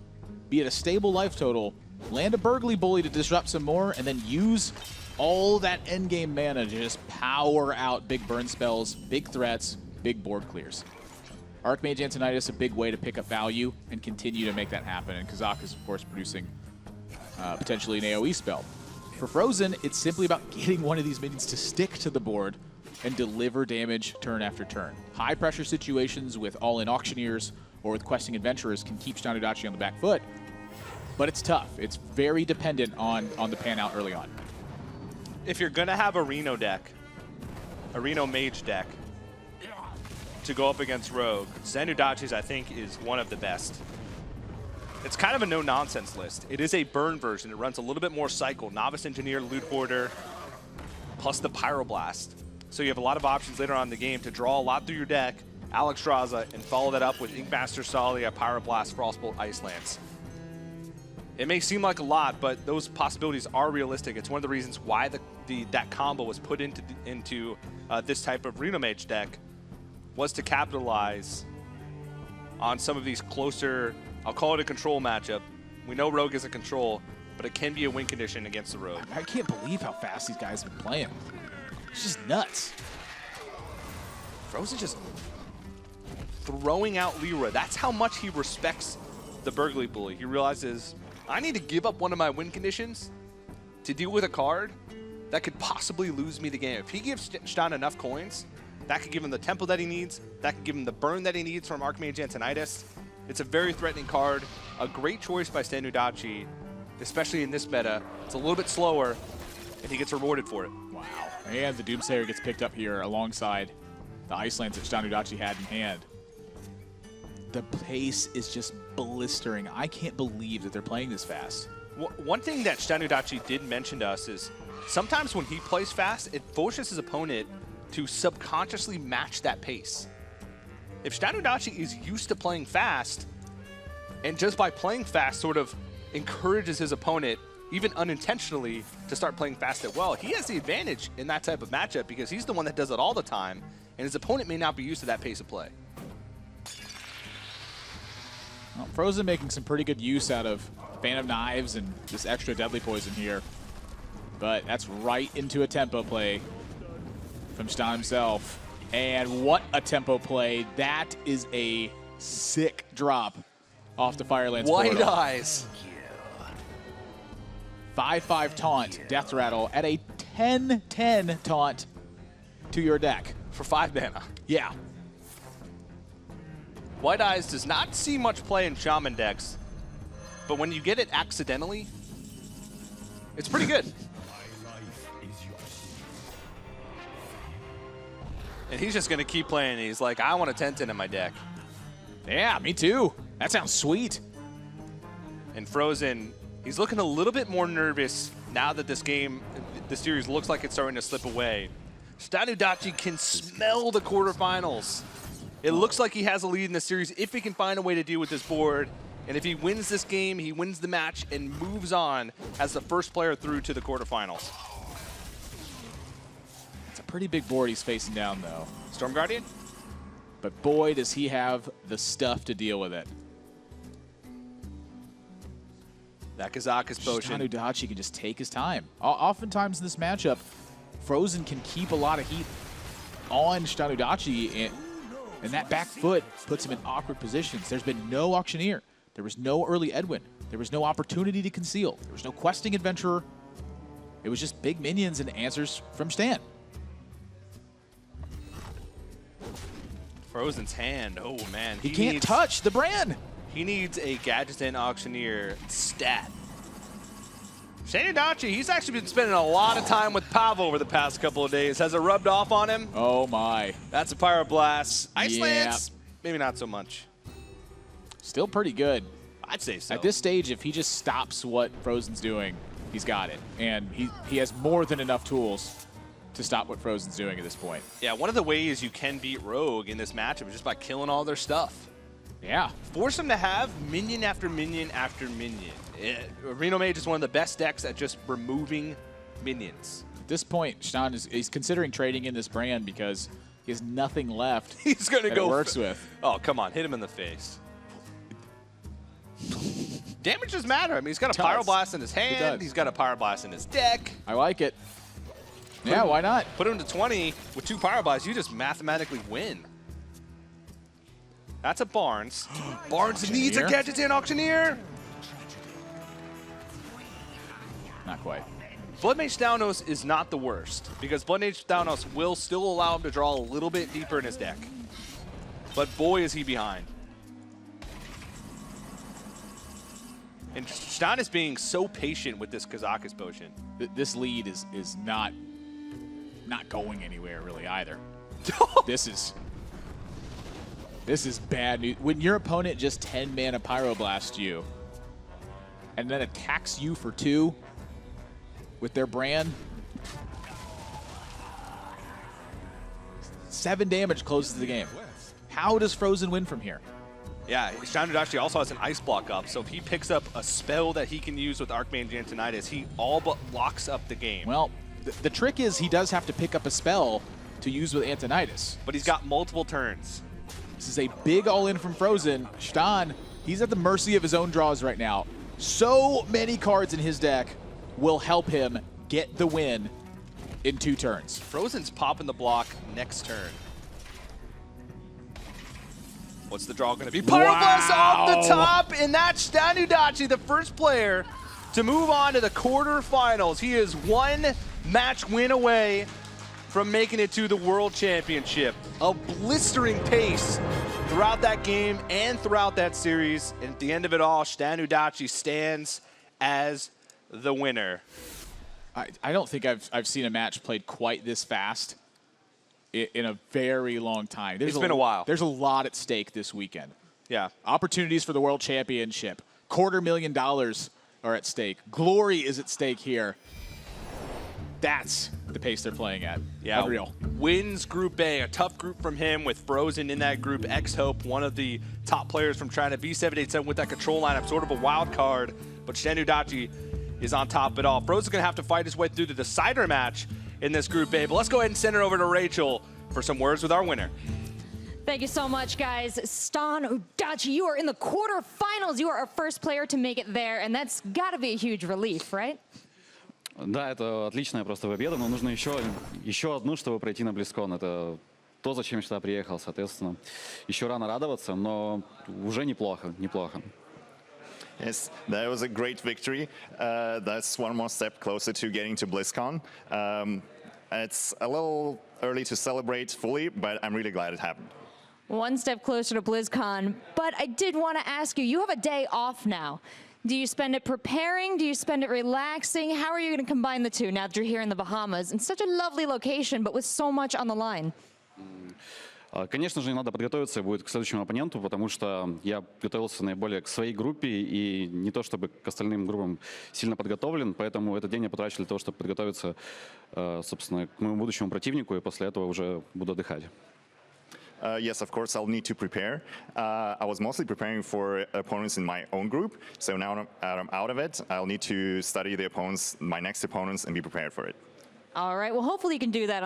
[SPEAKER 7] be at a stable life total, land a Burgly Bully to disrupt some more, and then use all that endgame mana to just power out big burn spells, big threats, big board clears. Archmage Antonidas, a big way to pick up value and continue to make that happen. And Kazak is, of course, producing potentially an AoE spell. For fr0zen, it's simply about getting one of these minions to stick to the board and deliver damage turn after turn. High pressure situations with all-in auctioneers or with questing adventurers can keep ShtanUdachi on the back foot, but it's tough. It's very dependent on the pan out early on.
[SPEAKER 6] If you're going to have a Reno deck, a Reno Mage deck, to go up against Rogue, ShtanUdachi's, I think, is one of the best. It's kind of a no-nonsense list. It is a burn version. It runs a little bit more cycle. Novice Engineer, Loot Hoarder, plus the Pyroblast. So you have a lot of options later on in the game to draw a lot through your deck, Alexstrasza, and follow that up with Inkmaster Salia, Pyroblast, Frostbolt, Ice Lance. It may seem like a lot, but those possibilities are realistic. It's one of the reasons why that combo was put into this type of Reno Mage deck, was to capitalize on some of these closer, I'll call it a control matchup. We know Rogue is a control, but it can be a win condition against the Rogue.
[SPEAKER 7] I can't believe how fast these guys have been playing. It's just nuts.
[SPEAKER 6] fr0zen just throwing out Leroy. That's how much he respects the Burgley Bully. He realizes, I need to give up one of my win conditions to deal with a card that could possibly lose me the game. If he gives Shtan enough coins, that could give him the tempo that he needs, that could give him the burn that he needs from Archmage Antonidas. It's a very threatening card, a great choice by ShtanUdachi, especially in this meta. It's a little bit slower, and he gets rewarded for it.
[SPEAKER 7] Wow. And the Doomsayer gets picked up here alongside the Ice Lance that ShtanUdachi had in hand. The pace is just blistering. I can't believe that they're playing this fast.
[SPEAKER 6] One thing that ShtanUdachi did mention to us is sometimes when he plays fast, it forces his opponent to subconsciously match that pace. If ShtanUdachi is used to playing fast, and just by playing fast sort of encourages his opponent, even unintentionally, to start playing fast as well, he has the advantage in that type of matchup because he's the one that does it all the time, and his opponent may not be used to that pace of play.
[SPEAKER 7] Well, fr0zen making some pretty good use out of Fan of Knives and this extra deadly poison here. But that's right into a tempo play from Shtan himself. And what a tempo play. That is a sick drop off the Firelance
[SPEAKER 6] White
[SPEAKER 7] portal.
[SPEAKER 6] Eyes.
[SPEAKER 7] 5/5 taunt, Death Rattle at a 10/10 taunt to your deck.
[SPEAKER 6] For 5 mana.
[SPEAKER 7] Yeah.
[SPEAKER 6] White Eyes does not see much play in Shaman decks, but when you get it accidentally, it's pretty good. And he's just going to keep playing. He's like, I want a 10/10 in my deck.
[SPEAKER 7] Yeah, me too. That sounds sweet.
[SPEAKER 6] And fr0zen, he's looking a little bit more nervous now that this series looks like it's starting to slip away. ShtanUdachi can smell the quarterfinals. It looks like he has a lead in the series if he can find a way to deal with this board. And if he wins this game, he wins the match and moves on as the first player through to the quarterfinals.
[SPEAKER 7] It's a pretty big board he's facing down, though.
[SPEAKER 6] Storm Guardian?
[SPEAKER 7] But boy, does he have the stuff to deal with it.
[SPEAKER 6] That Kazakus potion.
[SPEAKER 7] ShtanUdachi can just take his time. Oftentimes in this matchup, fr0zen can keep a lot of heat on ShtanUdachi, and that back foot puts him in awkward positions. There's been no Auctioneer. There was no early Edwin. There was no opportunity to conceal. There was no questing adventurer. It was just big minions and answers from Shtan.
[SPEAKER 6] fr0zen's hand. Oh, man.
[SPEAKER 7] He can't touch the brand.
[SPEAKER 6] He needs a Gadgeton Auctioneer stat. ShtanUdachi, he's actually been spending a lot of time with Pav over the past couple of days. Has it rubbed off on him?
[SPEAKER 7] Oh, my.
[SPEAKER 6] That's a Pyroblast. Ice
[SPEAKER 7] Yeah.
[SPEAKER 6] Lance, maybe not so much.
[SPEAKER 7] Still pretty good.
[SPEAKER 6] I'd say so.
[SPEAKER 7] At this stage, if he just stops what fr0zen's doing, he's got it. And he has more than enough tools to stop what fr0zen's doing at this point.
[SPEAKER 6] Yeah, one of the ways you can beat Rogue in this matchup is just by killing all their stuff.
[SPEAKER 7] Yeah.
[SPEAKER 6] Force them to have minion after minion after minion. Reno Mage is one of the best decks at just removing minions.
[SPEAKER 7] At this point, Shtan is considering trading in this brand because he has nothing left.
[SPEAKER 6] He's going to go.
[SPEAKER 7] It works with.
[SPEAKER 6] Oh, come on. Hit him in the face. Damage does matter. I mean, he's got a Pyroblast in his hand. He's got a Pyroblast in his deck.
[SPEAKER 7] I like it. Yeah, why not?
[SPEAKER 6] Put him to 20 with 2 Pyro Blasts, you just mathematically win. That's a Barnes. Barnes needs a Gadget and Auctioneer.
[SPEAKER 7] Not quite.
[SPEAKER 6] Blood Mage Thalnos is not the worst, because Blood Mage Thalnos will still allow him to draw a little bit deeper in his deck. But boy, is he behind. And Shtan is being so patient with this Kazakus potion.
[SPEAKER 7] This lead is not going anywhere really either. This is bad news. When your opponent just 10 mana Pyroblast you and then attacks you for 2 with their brand, 7 damage closes the game. How does fr0zen win from here?
[SPEAKER 6] Yeah, ShtanUdachi also has an Ice Block up, so if he picks up a spell that he can use with Archmage Antonidas, he all but locks up the game.
[SPEAKER 7] Well, the trick is he does have to pick up a spell to use with Antonidas.
[SPEAKER 6] But he's got multiple turns.
[SPEAKER 7] This is a big all-in from fr0zen. Shtan, he's at the mercy of his own draws right now. So many cards in his deck will help him get the win in 2 turns.
[SPEAKER 6] fr0zen's popping the block next turn. What's the draw going to be? Pyroblast off the top, and that's ShtanUdachi, the first player to move on to the quarterfinals. He is 1 match win away from making it to the World Championship. A blistering pace throughout that game and throughout that series. And at the end of it all, ShtanUdachi stands as the winner.
[SPEAKER 7] I don't think I've seen a match played quite this fast in a very long time.
[SPEAKER 6] It's been a while.
[SPEAKER 7] There's a lot at stake this weekend.
[SPEAKER 6] Yeah.
[SPEAKER 7] Opportunities for the World Championship. $250,000 are at stake. Glory is at stake here. That's the pace they're playing at.
[SPEAKER 6] Yeah.
[SPEAKER 7] Unreal.
[SPEAKER 6] Wins Group A, a tough group from him with fr0zen in that group. X-Hope, one of the top players from China. B787 with that control lineup, sort of a wild card. But ShtanUdachi is on top of it all. fr0zen's going to have to fight his way through the decider match in this Group A. But let's go ahead and send it over to Rachel for some words with our winner.
[SPEAKER 9] Thank you so much, guys. ShtanUdachi, you are in the quarterfinals. You are our first player to make it there, and that's got to be a huge relief, right?
[SPEAKER 10] Да, это отличная просто победа, но нужно еще одну, чтобы пройти на BlizzCon. Это то, зачем я сюда приехал, соответственно. Еще рано радоваться, но уже неплохо.
[SPEAKER 11] Yes, that was a great victory. That's one more step closer to getting to BlizzCon. It's a little early to celebrate fully, but I'm really glad it happened.
[SPEAKER 9] One step closer to BlizzCon, but I did want to ask you, you have a day off now. Do you spend it preparing? Do you spend it relaxing? How are you going to combine the two now that you're here in the Bahamas in such a lovely location, but with so much on the line?
[SPEAKER 10] Конечно же, надо подготовиться будет к следующему оппоненту, потому что я готовился наиболее к своей группе и не то чтобы к остальным группам сильно подготовлен, поэтому этот день я потрачу для того, чтобы подготовиться, собственно, к моему будущему противнику, и после этого уже буду отдыхать.
[SPEAKER 11] Yes, of course, I'll need to prepare. I was mostly preparing for opponents in my own group, so now I'm out of it. I'll need to study the opponents, my next opponents, and be prepared for it.
[SPEAKER 9] All right, well, hopefully you can do that on